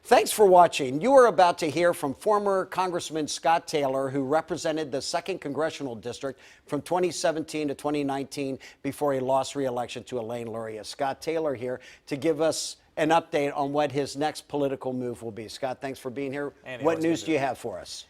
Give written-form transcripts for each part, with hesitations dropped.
Thanks for watching. You are about to hear from former Congressman Scott Taylor, who represented the 2nd Congressional District from 2017 to 2019 before he lost re-election to Elaine Luria. Scott Taylor here to give us an update on what his next political move will be. Scott, thanks for being here. Andy, what news do you have for us?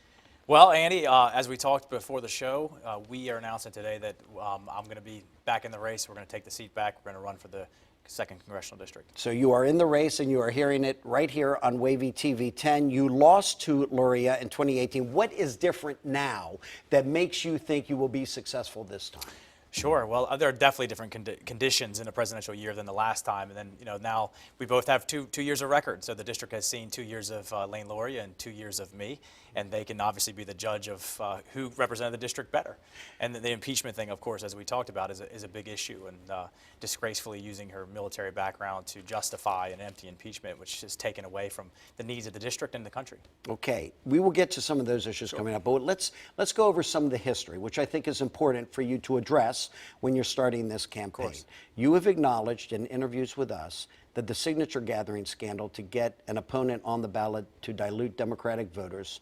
Well, Andy, as we talked before the show, we are announcing today that I'm going to be back in the race. We're going to take the seat back. We're going to run for the 2nd Congressional District. So you are in the race, and you are hearing it right here on WAVY TV 10. You lost to Luria in 2018. What is different now that makes you think you will be successful this time? Sure. Well, there are definitely different conditions in a presidential year than the last time. And then, now we both have two years of record. So the district has seen 2 years of Elaine Luria and 2 years of me. And they can obviously be the judge of who represented the district better. And the impeachment thing, of course, as we talked about, is a big issue. And disgracefully using her military background to justify an empty impeachment, which is taken away from the needs of the district and the country. Okay. We will get to some of those issues coming up. But let's go over some of the history, which I think is important for you to address when you're starting this campaign. You have acknowledged in interviews with us that the signature gathering scandal to get an opponent on the ballot to dilute Democratic voters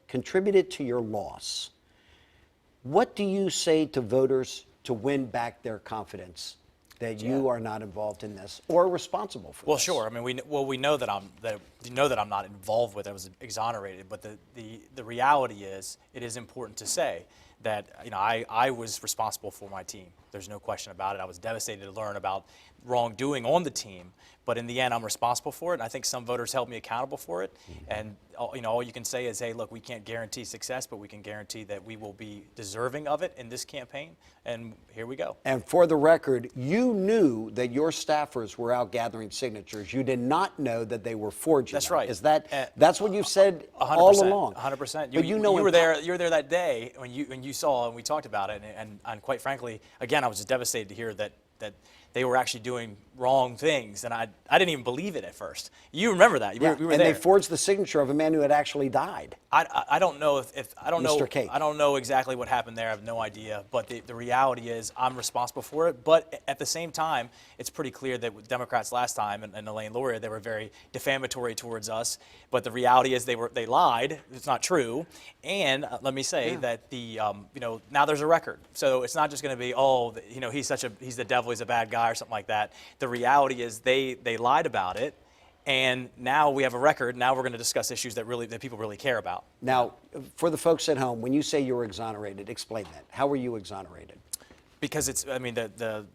contributed to your loss. What do you say to voters to win back their confidence that you are not involved in this or responsible for this? Well, sure. I mean, we know that I'm not involved with it. I was exonerated, but the reality is, it is important to say that I was responsible for my team. There's no question about it. I was devastated to learn about wrongdoing on the team, but in the end, I'm responsible for it. And I think some voters held me accountable for it. And all you can say is, hey, look, we can't guarantee success, but we can guarantee that we will be deserving of it in this campaign. And here we go. And for the record, you knew that your staffers were out gathering signatures. You did not know that they were forging. That's them. right. Is that's what you've said 100%, all along? 100%. But you were there. You were there that day when you saw and we talked about it. And quite frankly, again, I was just devastated to hear that they were actually doing wrong things, and I didn't even believe it at first. You remember that? We were and there. they forged the signature of a man who had actually died. I don't know if I don't Mr. know. Cate. I don't know exactly what happened there. I have no idea. But the reality is, I'm responsible for it. But at the same time, it's pretty clear that with Democrats last time and Elaine Luria, they were very defamatory towards us. But the reality is, they lied. It's not true. And let me say that now there's a record. So it's not just going to be he's the devil, he's a bad guy or something like that. The reality is they lied about it. And now we have a record. Now we're going to discuss issues that people really care about. Now, for the folks at home, when you say you were exonerated, explain that. How were you exonerated? Because the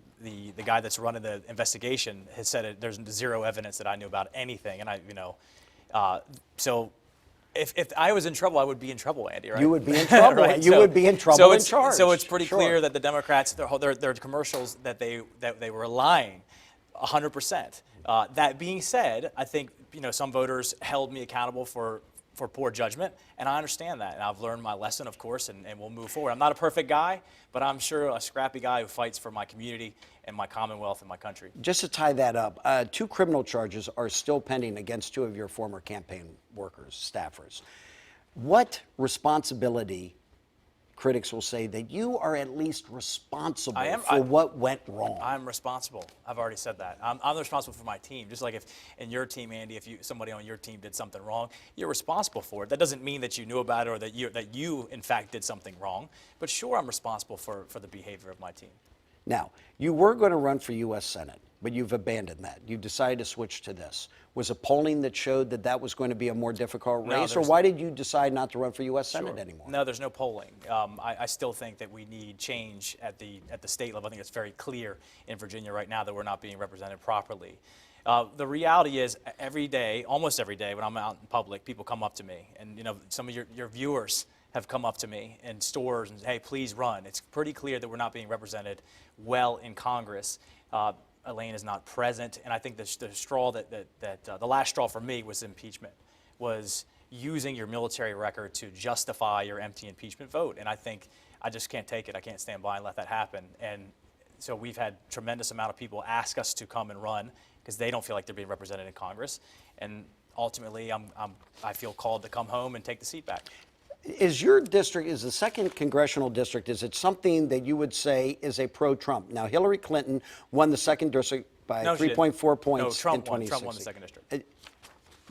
guy that's running the investigation has said there's zero evidence that I knew about anything, and so if I was in trouble, I would be in trouble, Andy. Right? You would be in trouble. Right? You would be in trouble and charged. So it's pretty clear that the Democrats, their commercials, that they were lying, 100%. That being said, I think some voters held me accountable for poor judgment, and I understand that, and I've learned my lesson, of course, and we'll move forward. I'm not a perfect guy, but I'm sure a scrappy guy who fights for my community and my commonwealth and my country. Just to tie that up, 2 criminal charges are still pending against 2 of your former campaign workers, staffers. What responsibility, critics will say, that you are at least responsible for what went wrong? I'm responsible. I've already said that. I'm responsible for my team. Just like if in your team, Andy, if somebody on your team did something wrong, you're responsible for it. That doesn't mean that you knew about it or that you in fact did something wrong. But sure, I'm responsible for the behavior of my team. Now, you were going to run for U.S. Senate, but you've abandoned that. You decided to switch to this. Was it polling that showed that was going to be a more difficult race, or why did you decide not to run for U.S. Senate anymore? No, there's no polling. I still think that we need change at the state level. I think it's very clear in Virginia right now that we're not being represented properly. The reality is, almost every day when I'm out in public, people come up to me, and some of your viewers have come up to me in stores and, hey, please run. It's pretty clear that we're not being represented well in Congress. Elaine is not present, and I think the straw the last straw for me was impeachment, was using your military record to justify your empty impeachment vote. And I think I just can't take it. I can't stand by and let that happen. And so we've had tremendous amount of people ask us to come and run because they don't feel like they're being represented in Congress. And ultimately, I feel called to come home and take the seat back. Is your district, is the 2nd Congressional District, is it something that you would say is a pro-Trump? Now, Hillary Clinton won the 2nd District by 3.4 points no, Trump in 2016. Trump won the 2nd District.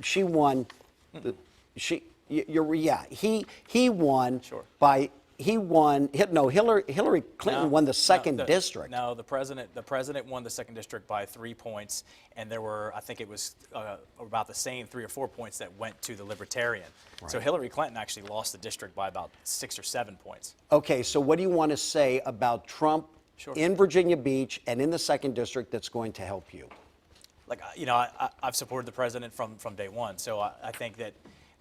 she won. He won Sure. by. He won. No, Hillary Clinton won the second district. No, the president won the second district by 3 points, and there were, I think it was about the same 3 or 4 points that went to the Libertarian. Right. So Hillary Clinton actually lost the district by about 6 or 7 points. Okay, so what do you want to say about Trump in Virginia Beach and in the second district that's going to help you? Like, I've supported the president from day one, so I think that,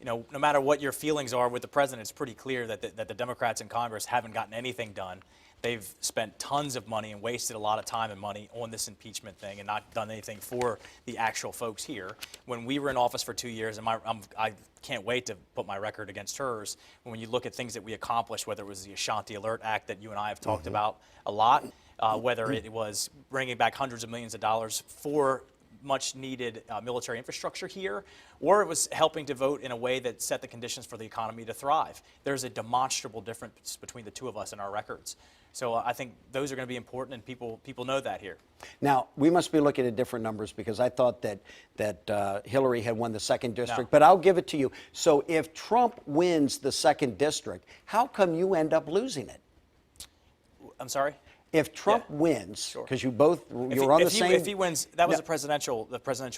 no matter what your feelings are with the president, it's pretty clear that the Democrats in Congress haven't gotten anything done. They've spent tons of money and wasted a lot of time and money on this impeachment thing and not done anything for the actual folks here. When we were in office for 2 years, and I can't wait to put my record against hers, when you look at things that we accomplished, whether it was the Ashanti Alert Act that you and I have talked about a lot, whether it was bringing back hundreds of millions of dollars for much needed military infrastructure here, or it was helping to vote in a way that set the conditions for the economy to thrive. There's a demonstrable difference between the two of us and our records. So I think those are going to be important, and people know that here. Now, we must be looking at different numbers, because I thought that Hillary had won the second district, but I'll give it to you. So if Trump wins the second district, how come you end up losing it? I'm sorry? If Trump wins, because you're on the same. If he wins, that was the presidential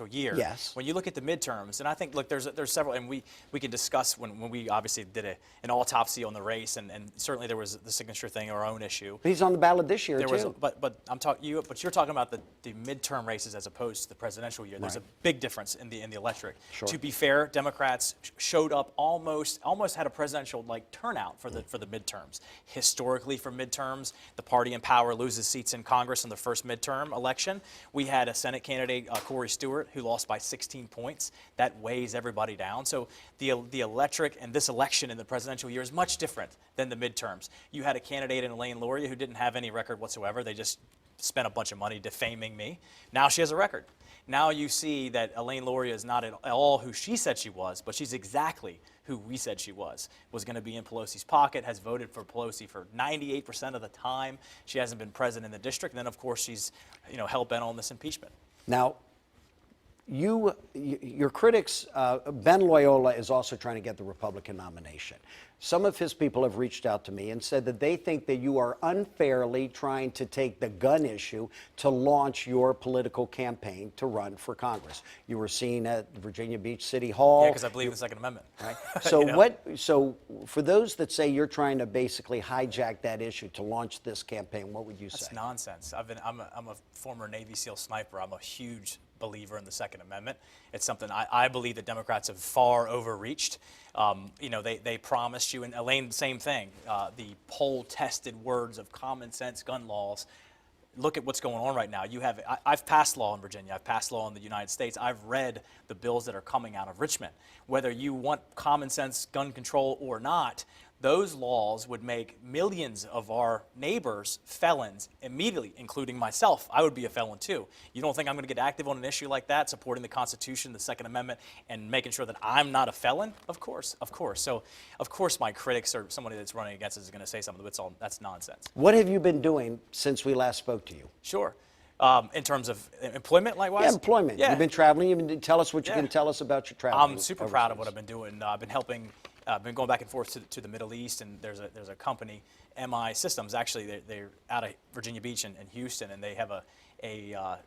year. Yes. When you look at the midterms, and I think, look, there's several, and we can discuss when we obviously did an autopsy on the race, and certainly there was the signature thing, our own issue. But he's on the ballot this year too. But you're talking about the midterm races as opposed to the presidential year. There's a big difference in the electorate. Sure. To be fair, Democrats showed up almost had a presidential turnout for the midterms. Historically, for midterms, the party in power loses seats in Congress in the first midterm election. We had a Senate candidate, Corey Stewart, who lost by 16 points. That weighs everybody down. So the electric and this election in the presidential year is much different than the midterms. You had a candidate in Elaine Luria who didn't have any record whatsoever. They just spent a bunch of money defaming me. Now she has a record. Now you see that Elaine Luria is not at all who she said she was, but she's exactly who we said she was going to be in Pelosi's pocket, has voted for Pelosi for 98% of the time. She hasn't been present in the district. And then, of course, she's hell-bent on this impeachment. Now, your critics, Ben Loyola is also trying to get the Republican nomination. Some of his people have reached out to me and said that they think that you are unfairly trying to take the gun issue to launch your political campaign to run for Congress. You were seen at Virginia Beach City Hall. Yeah, because I believe in the Second Amendment. Right? So So for those that say you're trying to basically hijack that issue to launch this campaign, what would you say? That's nonsense. I'm a former Navy SEAL sniper. I'm a huge believer in the Second Amendment. It's something I believe that Democrats have far overreached. They promised you, and Elaine, same thing, the poll-tested words of common sense gun laws. Look at what's going on right now. I've passed law in Virginia. I've passed law in the United States. I've read the bills that are coming out of Richmond. Whether you want common sense gun control or not, those laws would make millions of our neighbors felons immediately, including myself. I would be a felon too. You don't think I'm going to get active on an issue like that, supporting the Constitution, the Second Amendment, and making sure that I'm not a felon? Of course, of course. So, of course, my critics or somebody that's running against us is going to say something, but that's nonsense. What have you been doing since we last spoke to you? Sure. In terms of employment, likewise? Yeah, employment. Yeah. You've been traveling. Tell us what you can tell us about your travel. I'm super proud of what I've been doing. I've been helping. I've been going back and forth to the Middle East, and there's a company, MI Systems. Actually, they're out of Virginia Beach and Houston, and they have a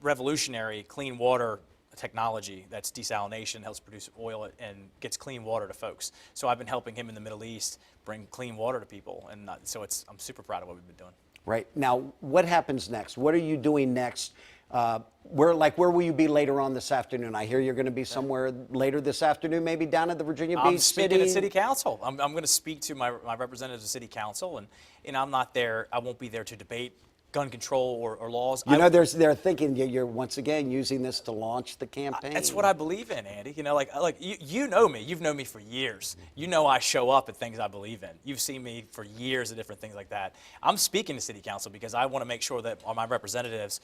revolutionary clean water technology that's desalination, helps produce oil, and gets clean water to folks. So I've been helping him in the Middle East bring clean water to people, and so I'm super proud of what we've been doing. Right. Now, what happens next? What are you doing next? Where will you be later on this afternoon? I hear you're going to be somewhere later this afternoon, maybe down at the Virginia Beach I'm speaking at City Council. I'm going to speak to my representatives of City Council, and I'm not there. I won't be there to debate gun control or laws. They're thinking you're once again using this to launch the campaign. That's what I believe in, Andy. You know me. You've known me for years. You know I show up at things I believe in. You've seen me for years of different things like that. I'm speaking to City Council because I want to make sure that my representatives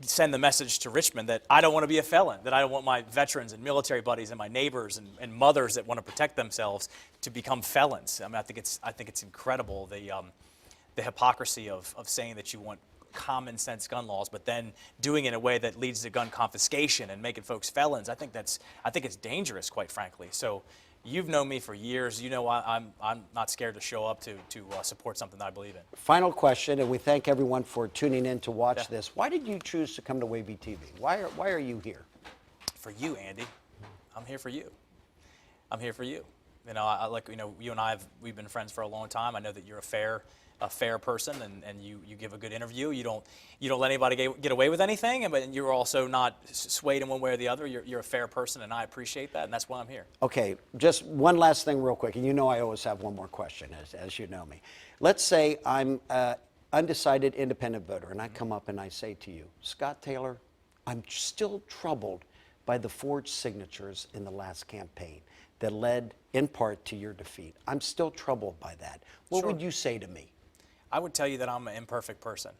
send the message to Richmond that I don't want to be a felon, that I don't want my veterans and military buddies and my neighbors and mothers that want to protect themselves to become felons. I mean, I think it's incredible the hypocrisy of saying that you want common sense gun laws, but then doing it in a way that leads to gun confiscation and making folks felons. I think it's dangerous, quite frankly. So you've known me for years. You know I'm not scared to show up to support something that I believe in. Final question, and we thank everyone for tuning in to watch this. Why did you choose to come to WAVY TV? Why are you here? For you, Andy. I'm here for you. I'm here for you. You know, you and we've been friends for a long time. I know that you're a fair person, and you give a good interview. You don't let anybody get away with anything, but you're also not swayed in one way or the other. You're a fair person, and I appreciate that, and that's why I'm here. Okay, just one last thing real quick, and you know I always have one more question, as you know me. Let's say I'm an undecided independent voter, and I come up and I say to you, Scott Taylor, I'm still troubled by the forged signatures in the last campaign that led in part to your defeat. I'm still troubled by that. What would you say to me? I would tell you that I'm an imperfect person,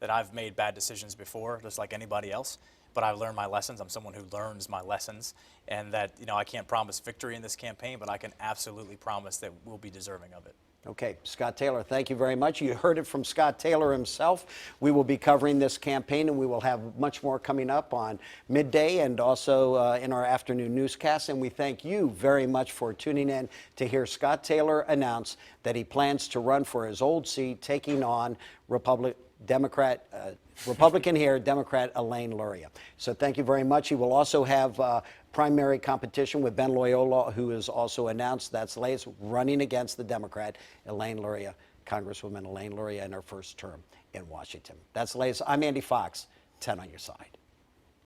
that I've made bad decisions before, just like anybody else, but I've learned my lessons. I'm someone who learns my lessons, and that, I can't promise victory in this campaign, but I can absolutely promise that we'll be deserving of it. Okay, Scott Taylor, thank you very much. You heard it from Scott Taylor himself. We will be covering this campaign, and we will have much more coming up on midday and also in our afternoon newscast. And we thank you very much for tuning in to hear Scott Taylor announce that he plans to run for his old seat, taking on Republican here, Democrat Elaine Luria. So thank you very much. He will also have primary competition with Ben Loyola, who is also announced. That's Lay's running against the Democrat Elaine Luria, Congresswoman Elaine Luria, in her first term in Washington. That's Lay's. I'm Andy Fox, 10 on your side.